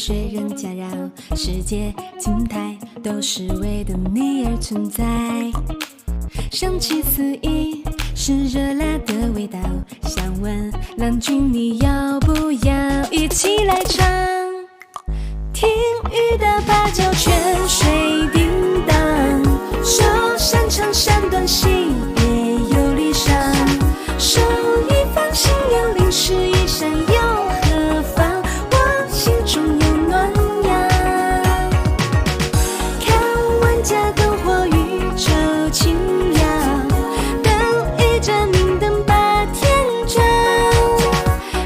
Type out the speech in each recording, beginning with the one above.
学人家绕，世界静态都是为了你而存在。香气四溢，是热辣的味道。想问郎君你要不要一起来唱？听雨的芭蕉，泉水叮当，手山长山短，细别有离殇。手一放，心有灵石一闪，又何妨？我心中有暖阳。看万家灯火，宇宙轻摇，等一盏明灯把天照。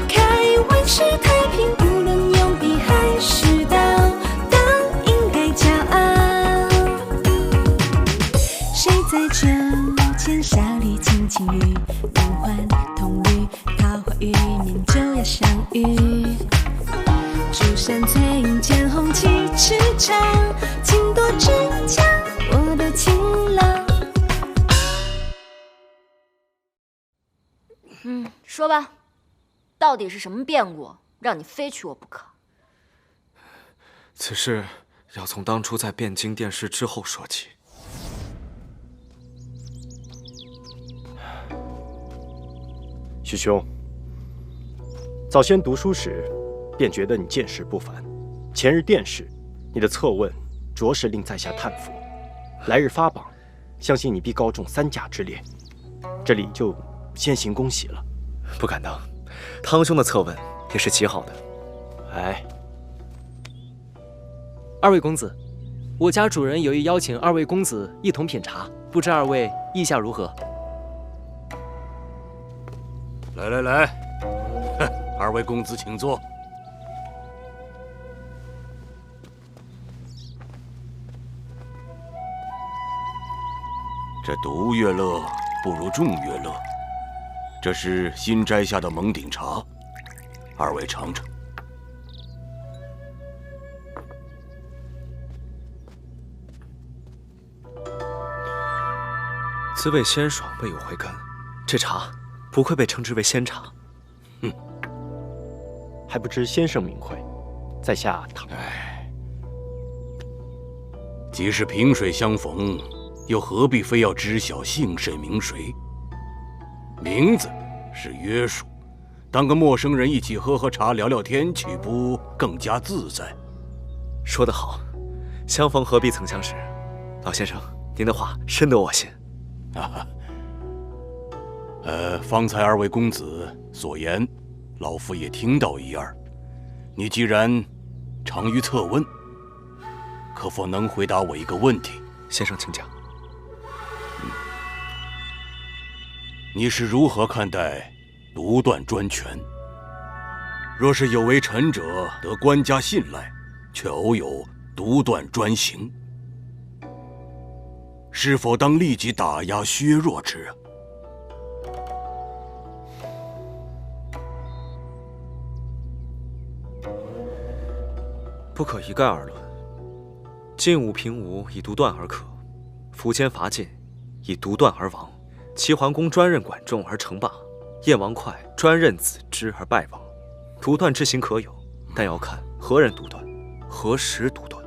开万世太平，无论用笔还是刀，都应该骄傲。谁在酒前笑里轻轻语？梦幻童侣，桃花雨面就要相遇。竹山翠影见红旗驰骋，请多指教我的情郎。说吧，到底是什么变故，让你非娶我不可？此事要从当初在汴京殿试之后说起。许兄，早先读书时便觉得你见识不凡，前日殿试，你的策问着实令在下叹服。来日发榜，相信你必高中3甲之列。这里就先行恭喜了。不敢当，汤兄的策问也是极好的。哎，二位公子，我家主人有意邀请二位公子一同品茶，不知二位意下如何？来，二位公子请坐。这独乐乐不如众乐乐，这是新摘下的蒙顶茶，二位尝尝。滋味鲜爽，味有回甘。这茶不愧被称之为仙茶。还不知先生名讳，在下唐。即是萍水相逢，又何必非要知晓姓甚名谁？名字是约束，当个陌生人一起喝喝茶、聊聊天，岂不更加自在？说得好，相逢何必曾相识。老先生，您的话深得我心。方才二位公子所言，老夫也听到一二。你既然长于策问，可否能回答我一个问题？先生请讲。你是如何看待独断专权？若是有为臣者得官家信赖，却偶有独断专行，是否当立即打压削弱之？不可一概而论。晋武、平吴以独断而可，苻坚、伐晋以独断而亡，齐桓公专任管仲而称霸，燕王哙专任子之而败亡。独断之行可有，但要看何人独断，何时独断。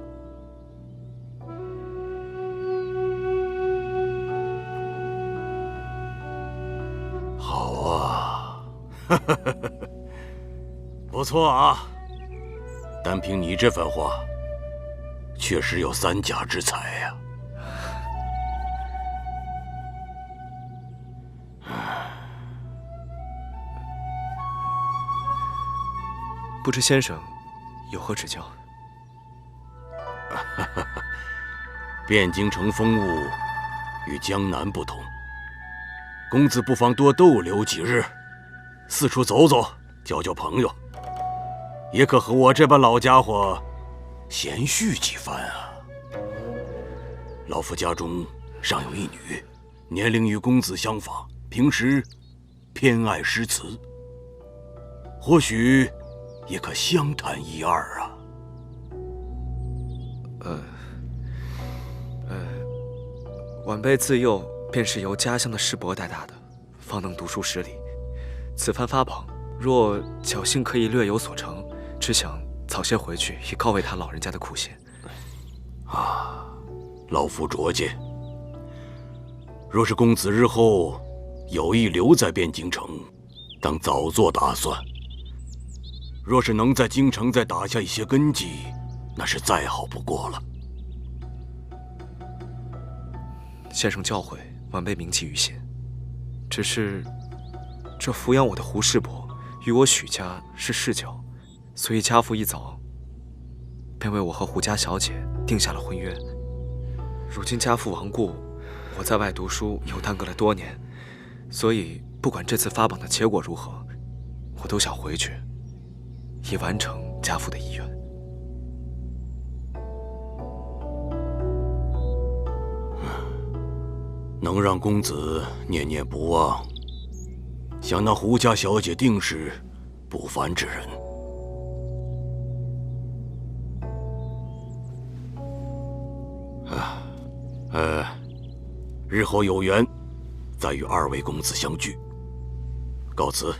好啊，不错啊。单凭你这番话，确实有3甲之才呀。不知先生有何指教？汴京城风物与江南不同，公子不妨多逗留几日，四处走走，交交朋友，也可和我这般老家伙闲叙几番啊。老夫家中尚有一女，年龄与公子相仿，平时偏爱诗词，或许也可相谈一二啊。晚辈自幼便是由家乡的师伯带大的，方能读书10里。此番发榜，若侥幸可以略有所成，只想早些回去以告慰他老人家的苦心。老夫拙见。若是公子日后有意留在汴京城，当早做打算。若是能在京城再打下一些根基，那是再好不过了。先生教诲，晚辈铭记于心。只是，这抚养我的胡世伯与我许家是世交，所以家父一早便为我和胡家小姐定下了婚约。如今家父亡故，我在外读书又耽搁了多年，所以不管这次发榜的结果如何，我都想回去，以完成家父的遗愿。能让公子念念不忘，想那胡家小姐定是不凡之人。日后有缘，再与二位公子相聚。告辞。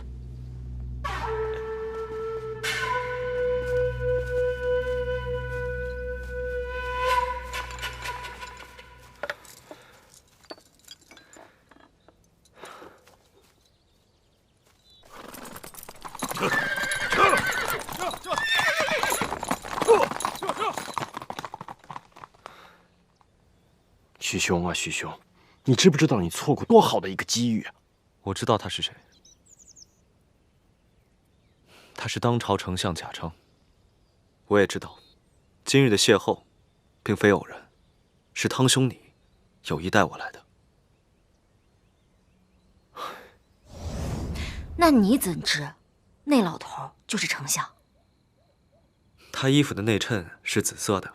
许兄啊，许兄，你知不知道你错过多好的一个机遇啊？我知道他是谁，他是当朝丞相贾昌。我也知道，今日的邂逅，并非偶然，是汤兄你有意带我来的。那你怎知那老头就是丞相？他衣服的内衬是紫色的，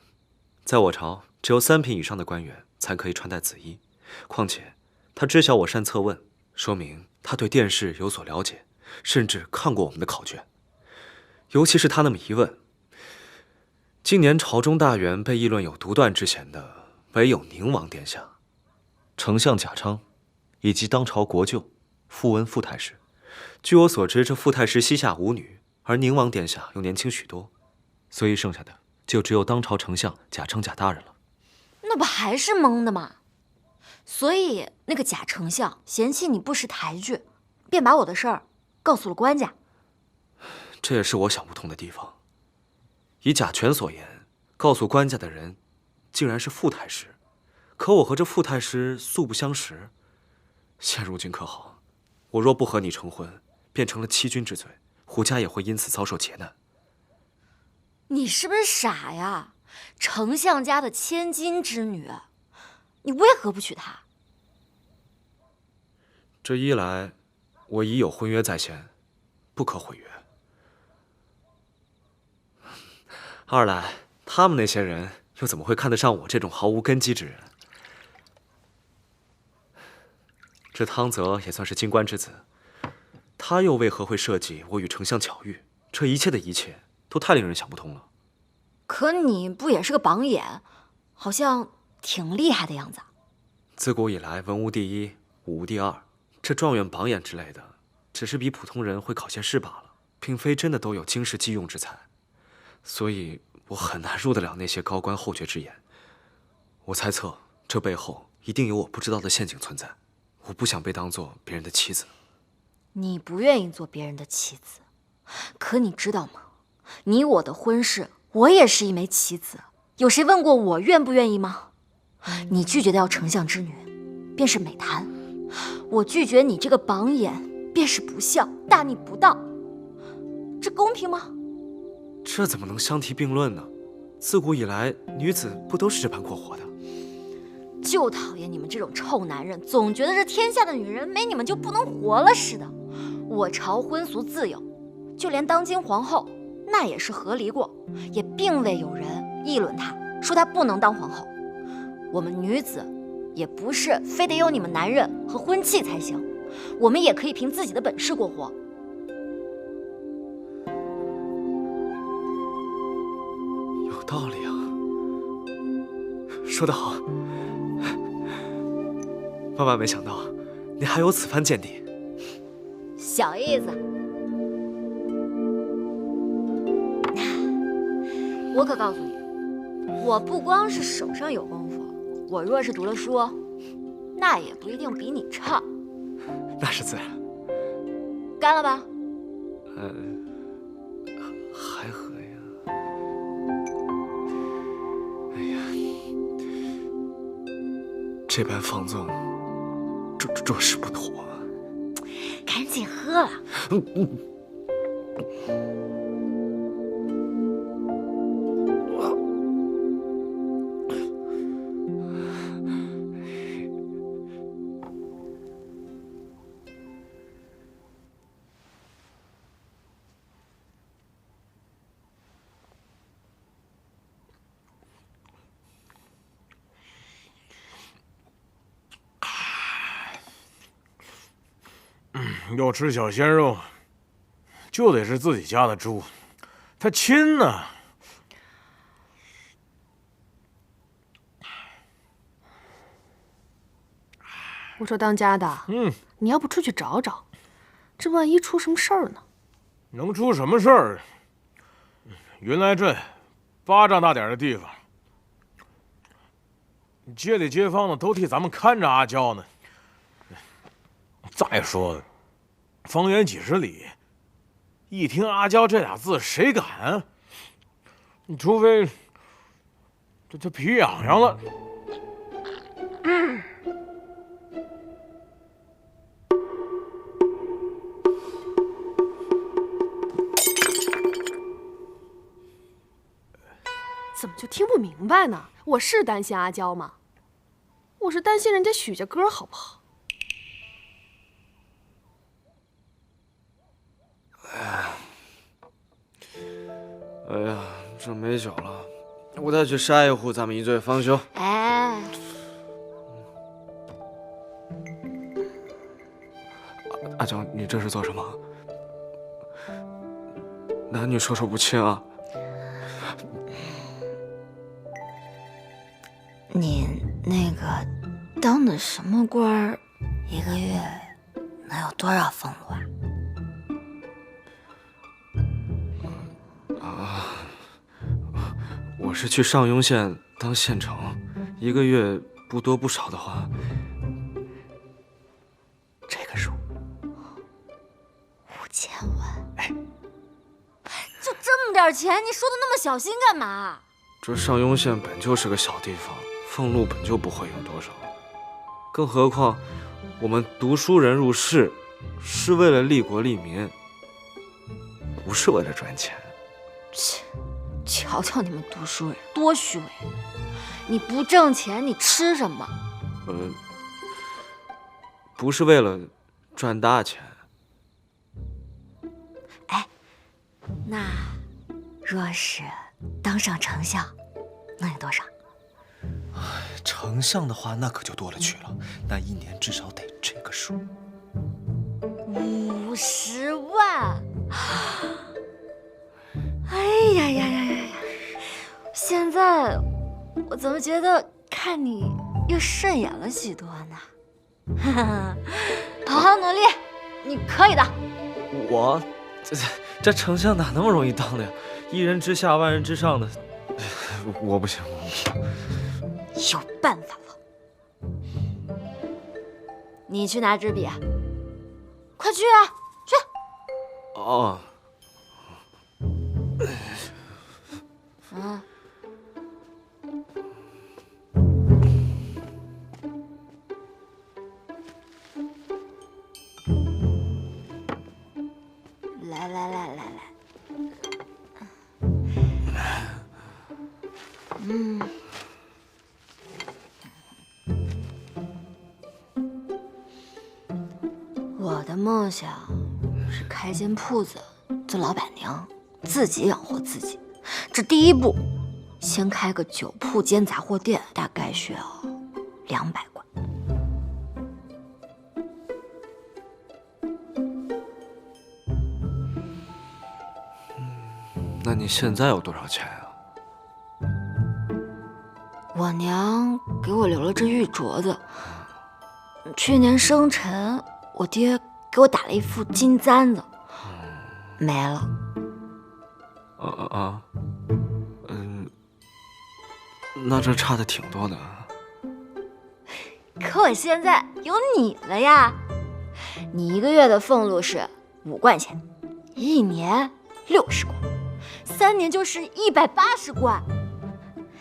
在我朝只有3品以上的官员才可以穿戴紫衣。况且他知晓我善策问，说明他对殿试有所了解，甚至看过我们的考卷。尤其是他那么一问，今年朝中大员被议论有独断之嫌的，唯有宁王殿下、丞相贾昌，以及当朝国舅傅温傅太师。据我所知，这傅太师膝下无女，而宁王殿下又年轻许多，所以剩下的就只有当朝丞相贾昌贾大人了。那不还是蒙的吗？所以那个贾丞相嫌弃你不识抬举，便把我的事儿告诉了官家。这也是我想不通的地方。以贾全所言，告诉官家的人竟然是傅太师，可我和这傅太师素不相识。现如今可好，我若不和你成婚，便成了欺君之罪，胡家也会因此遭受劫难。你是不是傻呀？丞相家的千金之女，你为何不娶她？这一来，我已有婚约在先，不可毁约；二来，他们那些人又怎么会看得上我这种毫无根基之人？这汤泽也算是京官之子，他又为何会设计我与丞相巧遇？这一切都太令人想不通了。可你不也是个榜眼，好像挺厉害的样子。自古以来，文无第一，武无第二，这状元、榜眼之类的，只是比普通人会考些试罢了，并非真的都有经世济用之才。所以我很难入得了那些高官厚爵之眼。我猜测，这背后一定有我不知道的陷阱存在。我不想被当做别人的妻子。你不愿意做别人的妻子，可你知道吗？你我的婚事，我也是一枚棋子，有谁问过我愿不愿意吗？你拒绝掉丞相之女，便是美谈；我拒绝你这个榜眼，便是不孝，大逆不道。这公平吗？这怎么能相提并论呢？自古以来，女子不都是这般过活的？就讨厌你们这种臭男人，总觉得这天下的女人没你们就不能活了似的。我朝婚俗自有，就连当今皇后，那也是和离过，也并未有人议论她，说她不能当皇后。我们女子也不是非得有你们男人和婚契才行，我们也可以凭自己的本事过活。有道理啊，说得好。万万没想到，你还有此番见地。小意思。我可告诉你，我不光是手上有功夫，我若是读了书，那也不一定比你差。那是自然。干了吧？还喝呀？哎呀，这般放纵，着实不妥。赶紧喝了。要吃小鲜肉，就得是自己家的猪，它亲呢。我说当家的，你要不出去找找，这万一出什么事儿呢？能出什么事儿？云来镇，巴掌大点的地方，街里街坊的都替咱们看着阿娇呢。再说，方圆几十里，一听阿娇这俩字，谁敢啊？除非这皮痒痒了。怎么就听不明白呢？我是担心阿娇吗？我是担心人家许家哥，好不好？哎呀，这没酒了，我再去杀一壶，咱们一醉方休。哎，阿娇，你这是做什么？男女授受不亲啊！你那个当的什么官儿？一个月能有多少俸禄啊？我是去上庸县当县丞，一个月不多不少的话，这个数5000万。哎，就这么点钱，你说的那么小心干嘛？这上庸县本就是个小地方，俸禄本就不会有多少，更何况我们读书人入仕是为了利国利民，不是为了赚钱。切，瞧瞧你们读书人多虚伪！你不挣钱，你吃什么？不是为了赚大钱。哎，那若是当上丞相，能有多少？丞相的话，那可就多了去了，那一年至少得这个数。50万！哎呀呀呀呀！现在我怎么觉得看你又顺眼了许多呢？哈哈，好好努力，你可以的。我这丞相哪那么容易当的呀？一人之下，万人之上的，我不行，我不行。有办法了，你去拿支笔，快去啊，去！哦。啊。来，我的梦想是开间铺子，做老板娘，自己养活自己。这第一步，先开个酒铺兼杂货店，大概需要200贯。那你现在有多少钱啊？我娘给我留了只玉镯子，去年生辰，我爹给我打了一副金簪子，没了。那这差的挺多的。可我现在有你了呀！你1个月的俸禄是5贯钱，1年60贯，3年就是180贯。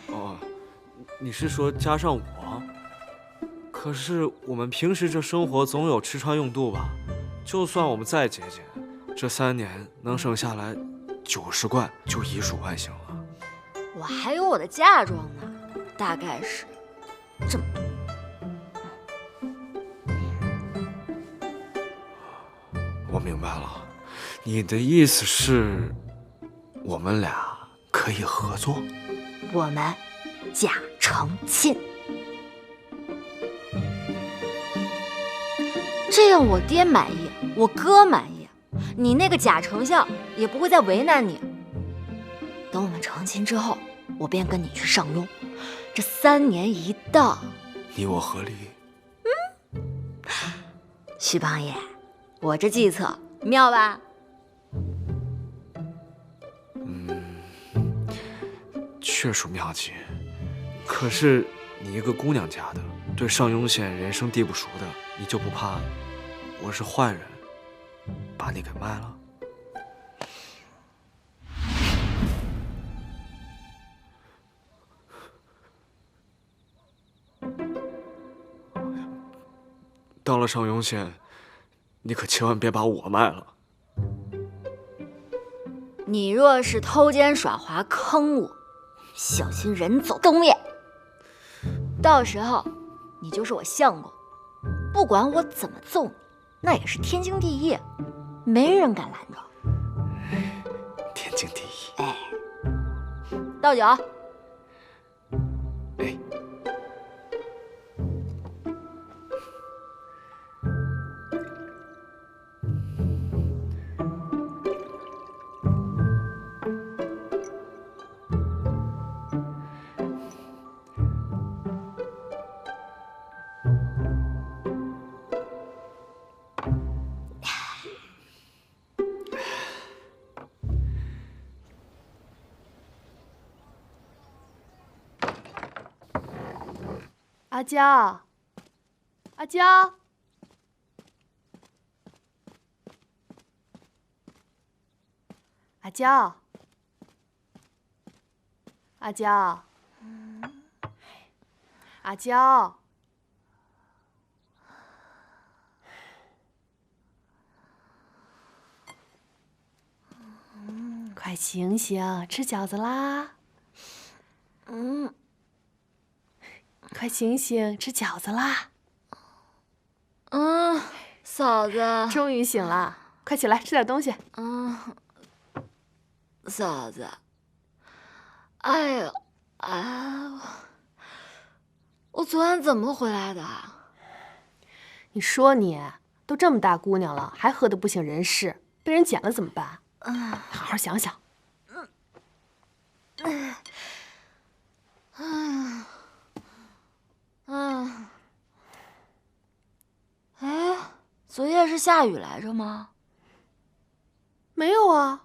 哦，你是说加上我？可是我们平时这生活总有吃穿用度吧？就算我们再节俭，这3年能省下来90贯，就以数万行了。我还有我的嫁妆呢，大概是这么多。我明白了，你的意思是，我们俩可以合作？我们假成亲，这样我爹满意，我哥满意，你那个假丞相也不会再为难你。等我们成亲之后，我便跟你去上庸。这3年一到，你我合力。徐帮爷，我这计策妙吧？确属妙计。可是你一个姑娘家的，对上庸县人生地不熟的，你就不怕我是坏人，把你给卖了？到了上庸县，你可千万别把我卖了。你若是偷奸耍滑坑我，小心人走灯灭。到时候你就是我相公，不管我怎么揍你，那也是天经地义，没人敢拦着。天经地义。哎，倒酒。哎。阿娇，阿娇，阿娇，阿娇，阿娇，快醒醒，吃饺子啦！快醒醒，吃饺子啦！嫂子，终于醒了，快起来吃点东西。嫂子，哎呦，我昨晚怎么回来的？你说你都这么大姑娘了，还喝得不省人事，被人捡了怎么办？好好想想。哎，昨夜是下雨来着吗？没有啊。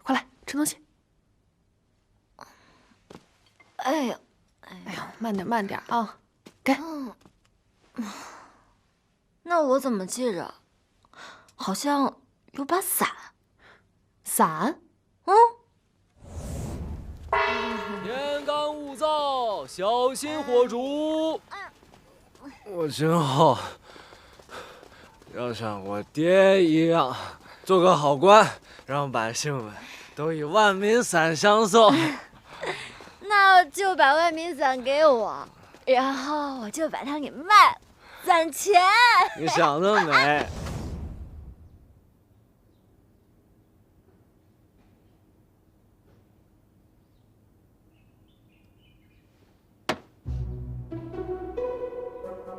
快来吃东西。哎呦，慢点慢点啊，给。那我怎么记着，好像有把伞？伞？天干物燥，小心火烛。我今后要像我爹一样，做个好官，让百姓们都以万民伞相送。那就把万民伞给我，然后我就把它给卖了，攒钱。你想得美！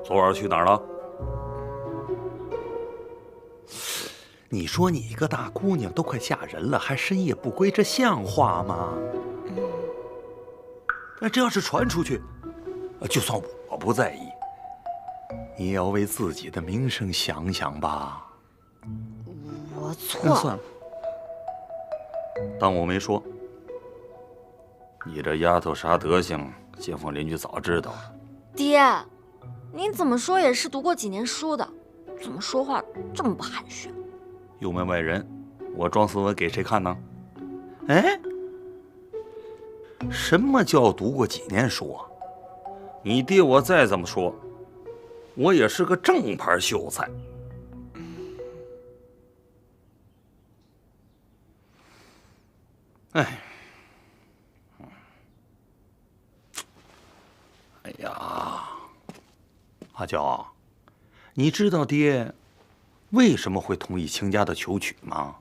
昨晚去哪儿了？你说你一个大姑娘都快嫁人了，还深夜不归，这像话吗？那这要是传出去，就算我不在意，你也要为自己的名声想想吧。我错那算了，当我没说。你这丫头啥德行，街坊邻居早知道了。爹，您怎么说也是读过几年书的，怎么说话这么不含蓄？有门外人，我装斯文给谁看呢？哎，什么叫读过几年书啊？你爹我再怎么说，我也是个正牌秀才。哎，哎呀，阿娇，你知道爹为什么会同意亲家的求娶吗？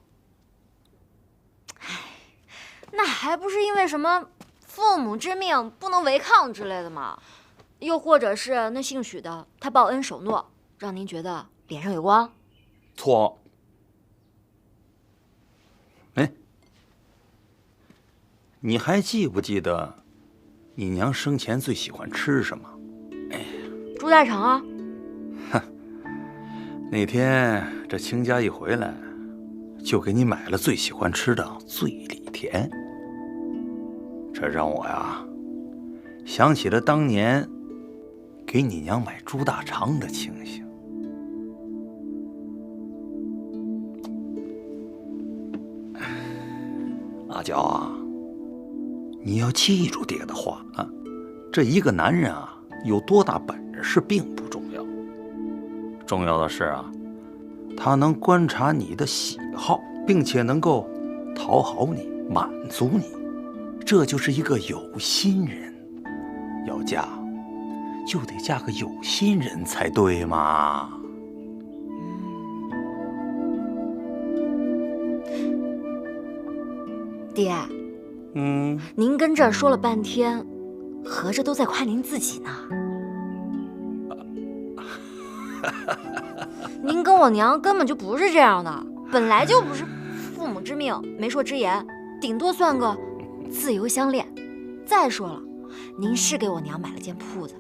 那还不是因为什么父母之命不能违抗之类的吗？又或者是那姓许的，他报恩守诺，让您觉得脸上有光？错。哎，你还记不记得你娘生前最喜欢吃什么？猪大肠啊！那天这亲家一回来，就给你买了最喜欢吃的醉里甜。这让我呀想起了当年给你娘买猪大肠的情形。阿娇啊，你要记住爹的话啊，这一个男人啊有多大本事并不重要，重要的是啊，他能观察你的喜好，并且能够讨好你、满足你，这就是一个有心人。要嫁，就得嫁个有心人才对嘛。爹，您跟这儿说了半天，合着都在夸您自己呢。您跟我娘根本就不是这样的，本来就不是父母之命、媒妁之言，顶多算个自由相恋。再说了，您是给我娘买了间铺子，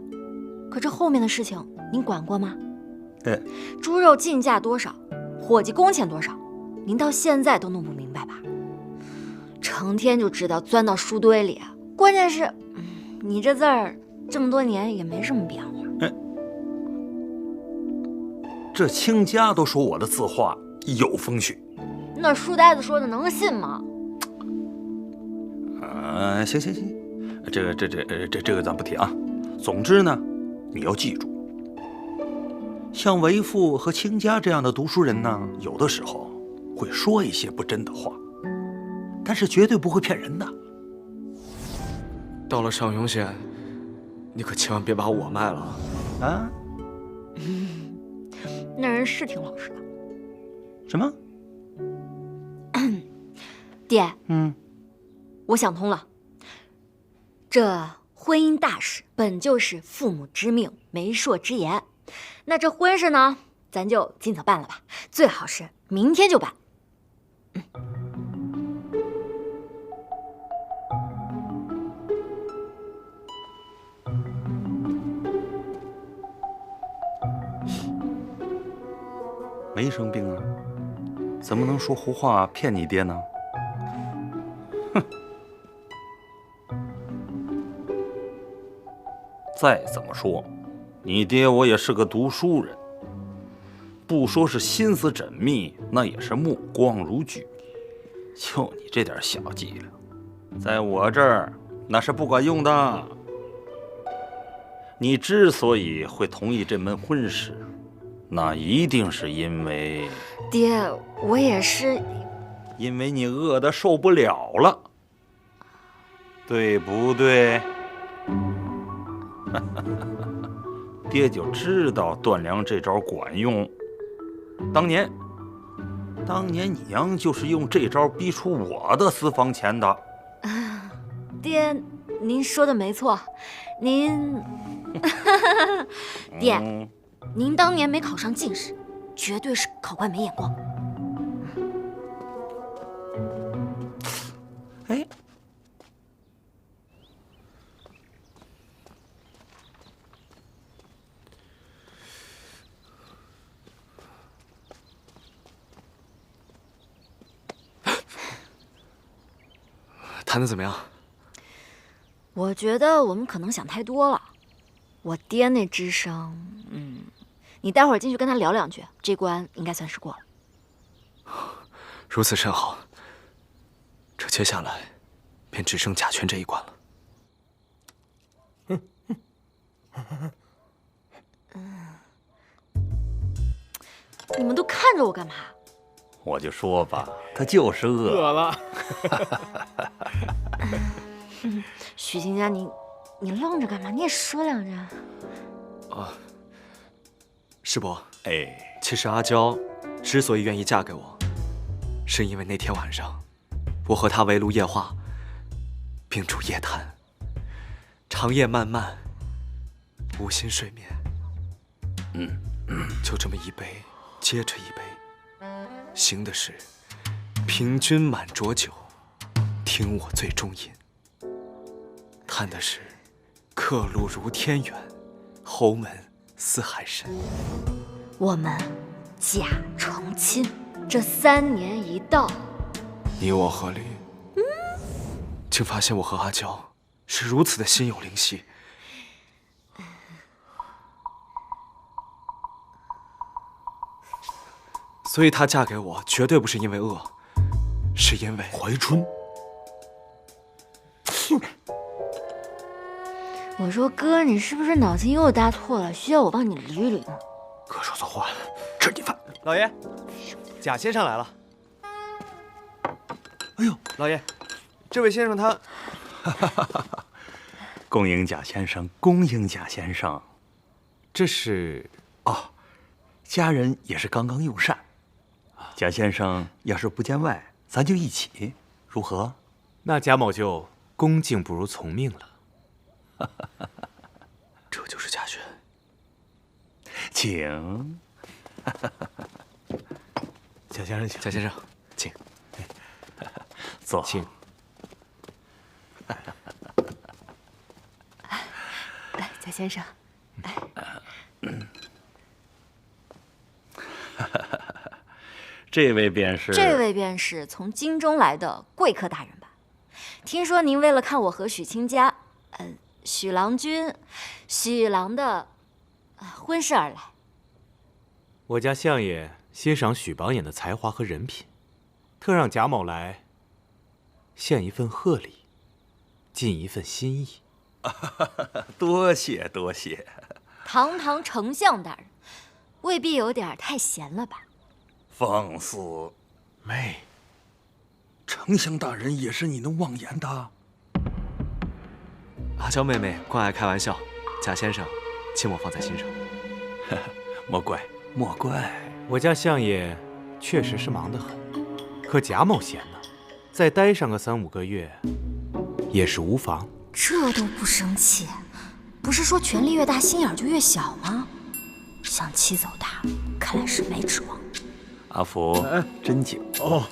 可这后面的事情您管过吗？猪肉进价多少，伙计工钱多少，您到现在都弄不明白吧？成天就知道钻到书堆里，关键是，你这字儿这么多年也没什么变化。这亲家都说我的字画有风趣，那书呆子说的能信吗？行，这个咱不提啊。总之呢，你要记住，像为父和亲家这样的读书人呢，有的时候会说一些不真的话，但是绝对不会骗人的。到了上庸县，你可千万别把我卖了啊！那人是挺老实的。什么？爹，我想通了，这婚姻大事本就是父母之命、媒妁之言，那这婚事呢，咱就尽早办了吧，最好是明天就办。没生病啊，怎么能说胡话骗你爹呢？哼！再怎么说，你爹我也是个读书人，不说是心思缜密，那也是目光如炬。就你这点小伎俩，在我这儿那是不管用的。你之所以会同意这门婚事，那一定是因为……爹，我也是……因为你饿得受不了了，对不对？爹就知道断粮这招管用。当年你娘就是用这招逼出我的私房钱的。爹，您说的没错，您……爹，您当年没考上进士，绝对是考官没眼光。哎，谈得怎么样？我觉得我们可能想太多了。我爹那智商，你待会儿进去跟他聊两句，这关应该算是过了。如此甚好，这接下来便只剩贾全这一关了。你们都看着我干嘛？我就说吧，他就是饿。饿了。许清家，你愣着干嘛？你也说两句。师伯，哎，其实阿娇之所以愿意嫁给我，是因为那天晚上，我和她围炉夜话，并煮夜谈，长夜漫漫，无心睡眠。就这么一杯接着一杯，行的是平均满浊酒，听我醉中饮；叹的是客路如天远，侯门似海深。我们假成亲，这3年一到，你我合力，竟发现我和阿娇是如此的心有灵犀。所以她嫁给我绝对不是因为饿，是因为怀春。我说哥，你是不是脑筋又搭错了？需要我帮你捋一捋吗？哥说错话了，吃你饭。老爷，贾先生来了。哎呦，老爷，这位先生他……恭迎贾先生，恭迎贾先生。这是家人也是刚刚用膳。贾先生要是不见外，咱就一起，如何？那贾某就恭敬不如从命了。这就是贾轩。请。贾先生，请。贾先生，请。坐。请。来，贾先生。这位便是从京中来的贵客大人吧？听说您为了看我和许清家，许郎的婚事而来。我家相爷欣赏许榜眼的才华和人品，特让贾某来献一份贺礼，尽一份心意。多谢多谢。堂堂丞相大人，未必有点太闲了吧？放肆！妹，丞相大人也是你能妄言的？阿娇妹妹惯爱开玩笑，贾先生，请我放在心上。莫怪莫怪，我家相爷确实是忙得很，可贾某闲呢，再待上个3、5个月，也是无妨。这都不生气，不是说权力越大心眼就越小吗？想气走大，看来是没指望。阿福，真久哦。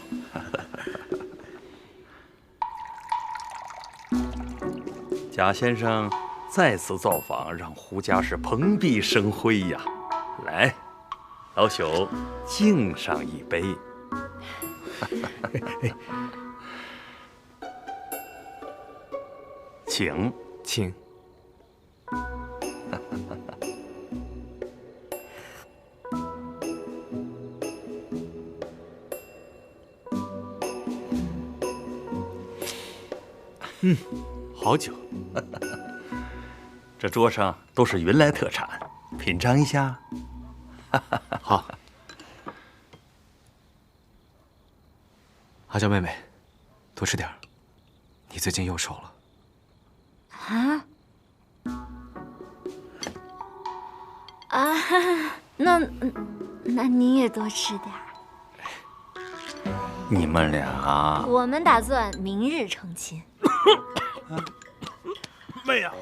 贾先生再次造访，让胡家是蓬荜生辉呀！来，老朽敬上一杯。请，请。好酒。这桌上都是云来特产，品尝一下。好。阿娇妹妹，多吃点儿，你最近又瘦了。那你也多吃点儿。你们俩，我们打算明日成亲。妹呀，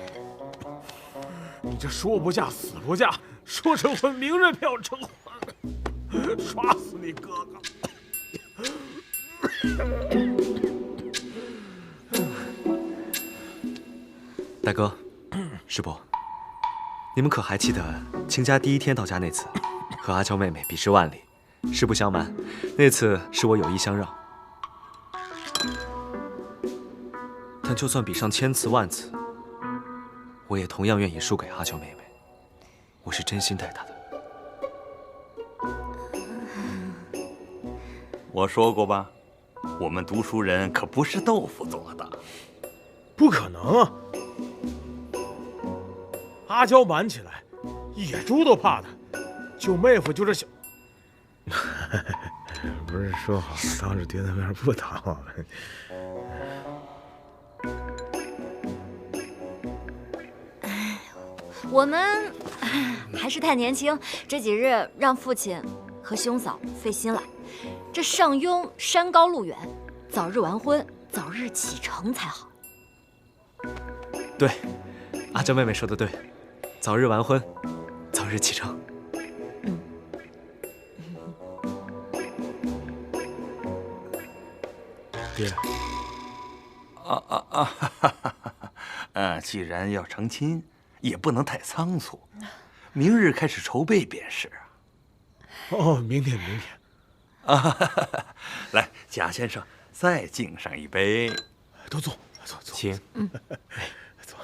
你这说不嫁死不嫁，说成婚明日便要成婚，耍死你哥哥！大哥，师伯，你们可还记得亲家第1天到家那次，和阿娇妹妹比试万里？实不相瞒，那次是我有意相让。但就算比上1000次万次，我也同样愿意输给阿娇妹妹，我是真心待她的。我说过吧，我们读书人可不是豆腐做的。不可能啊！阿娇瞒起来，野猪都怕他。就妹夫就这小，不是说好当着爹的面不打我们？我们还是太年轻，这几日让父亲和兄嫂费心了。这上庸山高路远，早日完婚，早日启程才好。对，阿娇妹妹说的对，早日完婚，早日启程。爹。既然要成亲，也不能太仓促，明日开始筹备便是。哦，明天。来，贾先生，再敬上一杯。都坐，请。坐。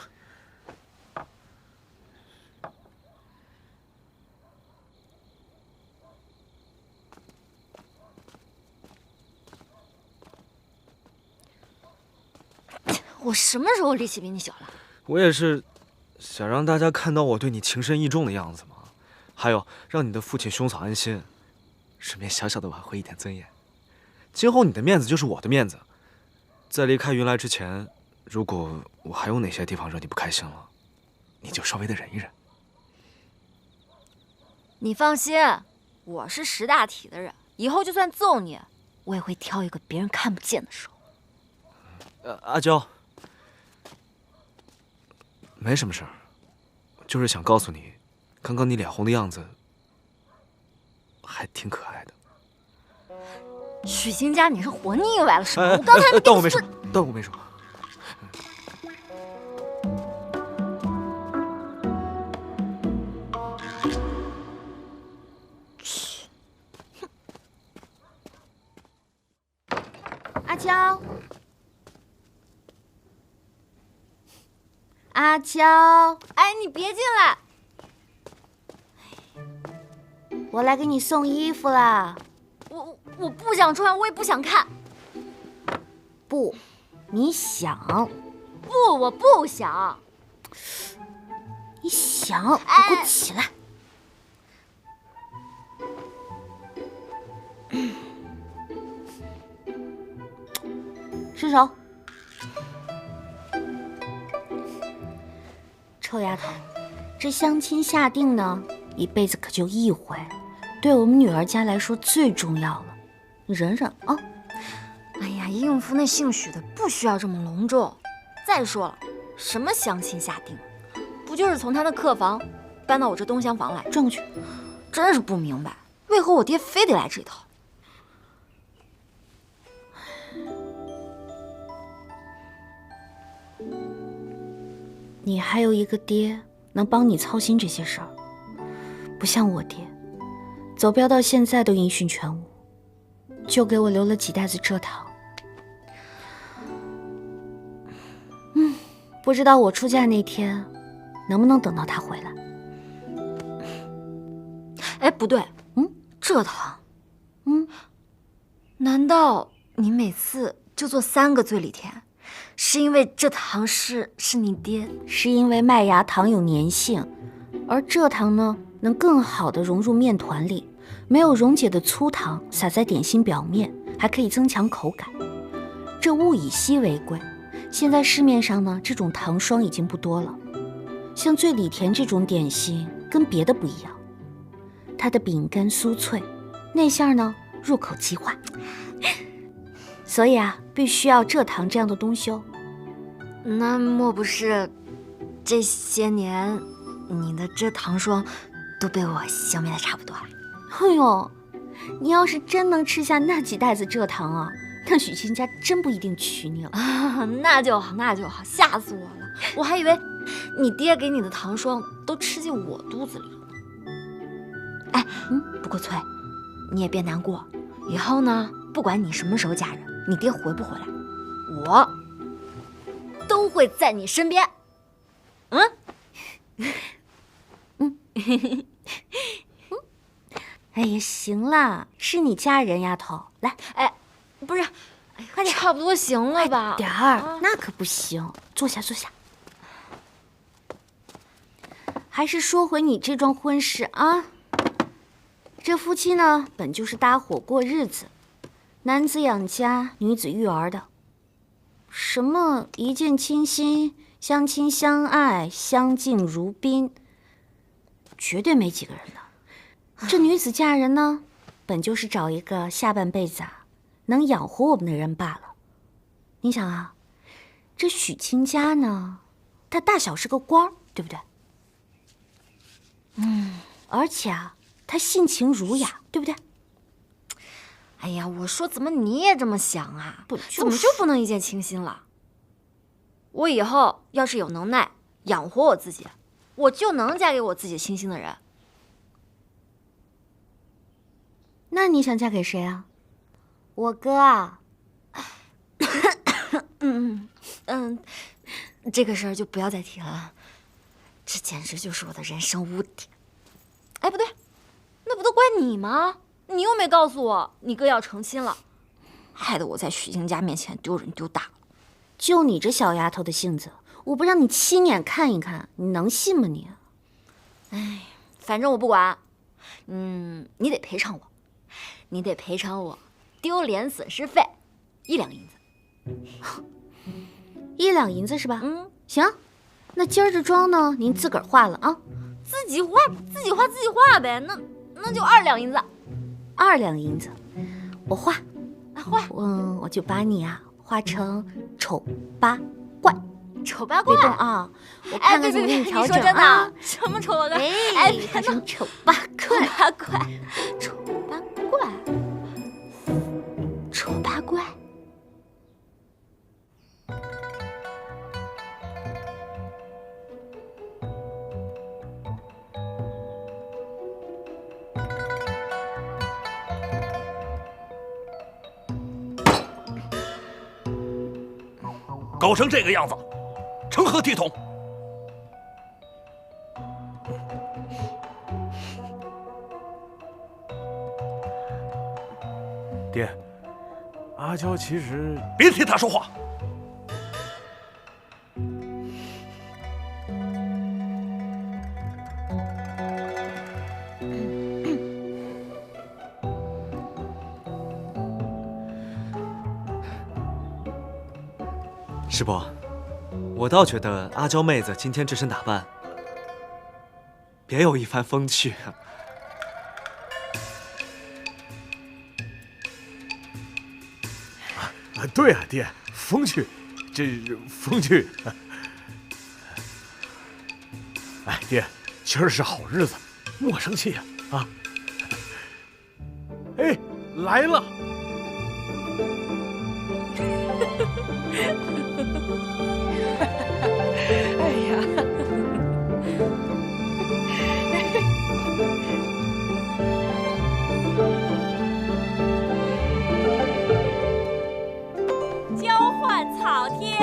我什么时候力气比你小了？我也是想让大家看到我对你情深意重的样子嘛，还有让你的父亲兄嫂安心，顺便小小的挽回一点尊严。今后你的面子就是我的面子，在离开云来之前，如果我还有哪些地方惹你不开心了，你就稍微的忍一忍。你放心，我是识大体的人，以后就算揍你，我也会挑一个别人看不见的时候。阿娇，没什么事儿，就是想告诉你，刚刚你脸红的样子还挺可爱的。许清家，你是活腻歪了是吗？我刚才当我没说，当我没说。阿娇，阿娇，哎，你别进来，我来给你送衣服啦。我不想穿，我也不想看。不，你想？不，我不想。你想？你给我起来！伸手。臭丫头，这相亲下定呢，一辈子可就一回，对我们女儿家来说最重要了。你忍忍啊！哎呀，应付那姓许的不需要这么隆重。再说了，什么相亲下定，不就是从他的客房搬到我这东厢房来？转过去。真是不明白，为何我爹非得来这套？你还有一个爹能帮你操心这些事儿，不像我爹，走镖到现在都音讯全无，就给我留了几袋子蔗糖。不知道我出嫁那天能不能等到他回来。哎，不对，蔗糖，难道你每次就做3个醉里甜？是因为这糖是你爹？是因为麦芽糖有粘性，而蔗糖呢，能更好的融入面团里，没有溶解的粗糖撒在点心表面，还可以增强口感。这物以稀为贵，现在市面上呢，这种糖霜已经不多了。像醉里甜这种点心跟别的不一样，它的饼干酥脆，内馅呢入口即化。所以啊，必须要蔗糖这样的东西哦。那莫不是这些年你的蔗糖霜都被我消灭的差不多了？哎呦，你要是真能吃下那几袋子蔗糖啊，那许清家真不一定娶你了。那就好，那就好，吓死我了！我还以为你爹给你的糖霜都吃进我肚子里了呢。哎，不过翠，你也别难过，以后呢，不管你什么时候嫁人，你爹回不回来，我都会在你身边。哎呀，行了，是你家人，丫头，来，哎，不是，快点，差不多行了吧？快点儿，那可不行，坐下坐下。还是说回你这桩婚事啊，这夫妻呢，本就是搭伙过日子，男子养家，女子育儿的。什么一见倾心、相亲相爱、相敬如宾，绝对没几个人的。这女子嫁人呢，本就是找一个下半辈子能养活我们的人罢了。你想啊，这许亲家呢，他大小是个官儿，对不对？而且他性情儒雅，对不对？哎呀，我说怎么你也这么想啊？怎么就不能一见倾心了？我以后要是有能耐养活我自己，我就能嫁给我自己倾心的人。那你想嫁给谁啊？我哥啊。这个事儿就不要再提了，这简直就是我的人生污点。哎，不对，那不都怪你吗？你又没告诉我你哥要成亲了，害得我在许清家面前丢人丢大了。就你这小丫头的性子，我不让你亲眼看一看，你能信吗你？哎，反正我不管。你得赔偿我，你得赔偿我丢脸损失费1两银子。1两银子是吧？行，那今儿这妆呢，您自个儿化了啊。自己画呗，那就2两银子。2两银子，我画，画。我就把你画成丑八怪。丑八怪，别动啊！我看看怎么给你调整啊。你说真的？什么丑八怪？哎，画成丑八怪，丑八怪，丑八怪。搞成这个样子，成何体统？爹，阿娇其实……别替他说话。师伯，我倒觉得阿娇妹子今天这身打扮，别有一番风趣啊。对啊，爹，风趣，这是风趣。哎，爹，今儿是好日子，莫生气啊！哎，来了。哎呀！交换草贴。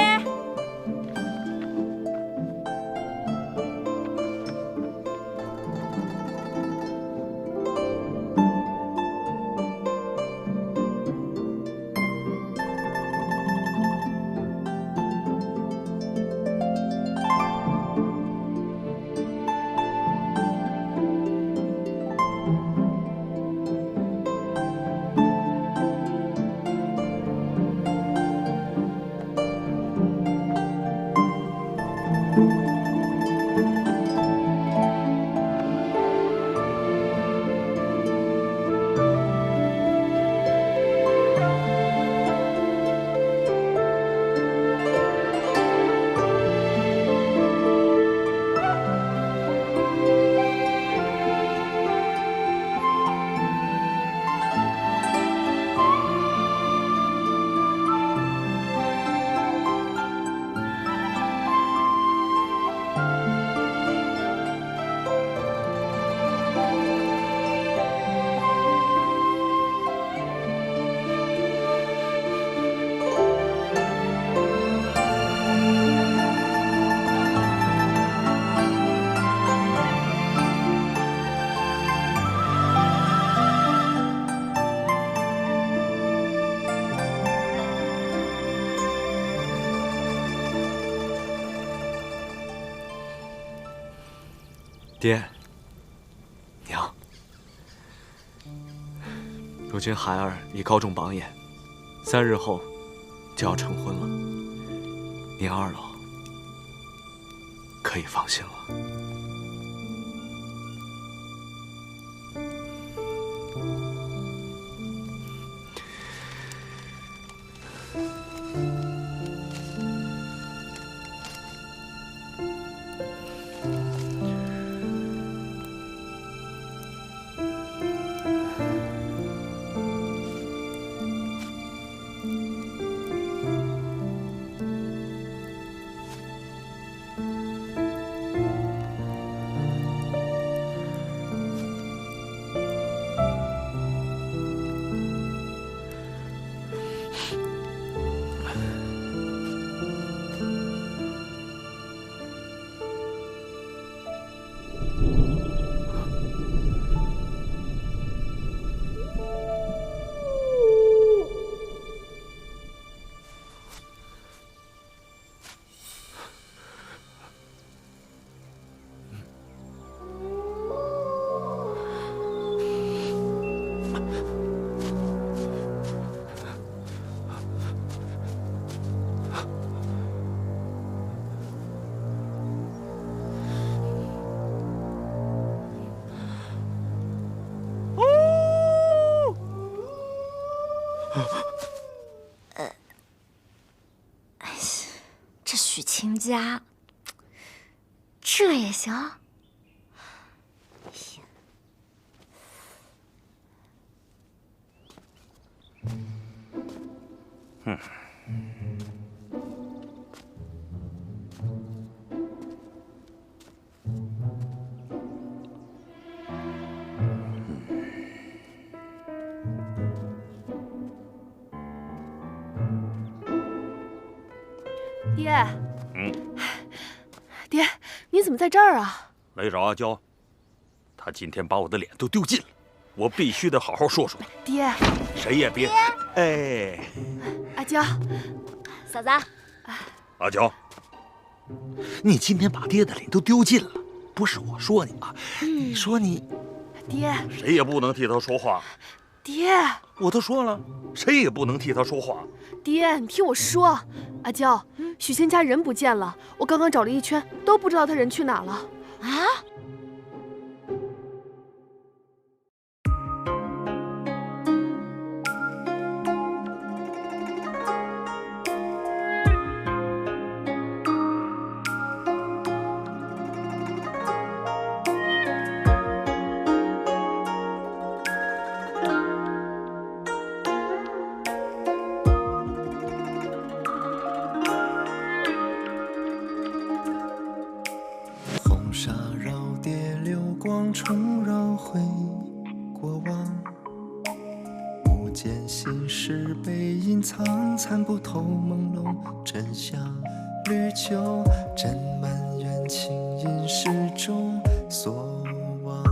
爹，娘，如今孩儿已高中榜眼，3日后就要成婚了，您二老可以放心了。这许清家，这也行？爹，爹，你怎么在这儿啊？来找阿娇，她今天把我的脸都丢尽了，我必须得好好说说她。爹，谁也别，哎，阿娇，嫂子，阿娇，你今天把爹的脸都丢尽了，不是我说你啊，你说你，爹，谁也不能替她说话。爹，我都说了，谁也不能替她说话。爹，你听我说，阿娇，许仙家人不见了，我刚刚找了一圈，都不知道他人去哪了。啊？沙绕蝶流光，重绕回过往。不见心事被隐藏，参不透朦胧真相。绿酒斟满缘情，饮始终所望。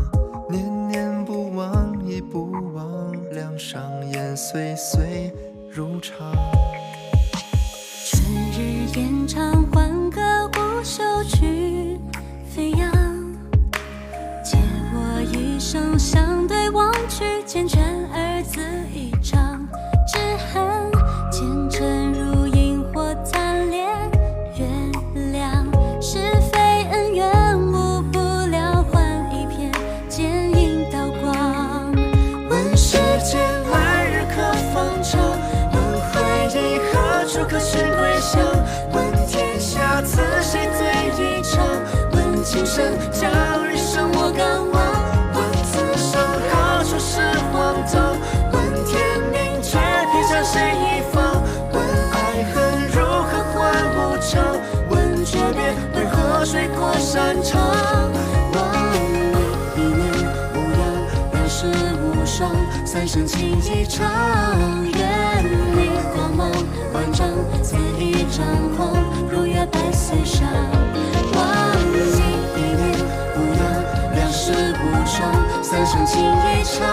念念不忘，忆不忘，两上烟岁岁如常。春日延长，欢歌不休曲飞扬，借我一生相对望去，缱绻二字一场，只恨前尘如萤火残烈月亮，是非恩怨无不了，换一片剪影刀光。问世间来日可方长，问回忆何处可寻归乡，问天下此谁最异常，情深将余生我敢忘，问此生何处是荒唐，问天命却偏向谁一方，问爱恨如何换无常，问诀别为何水过山长。望你一念无恙，人世无双，三生情一场，愿你光芒万丈，恣意张狂，如月百岁上。三生情一场，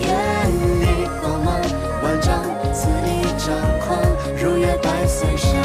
愿你光芒万丈，恣意张狂，如月百岁上。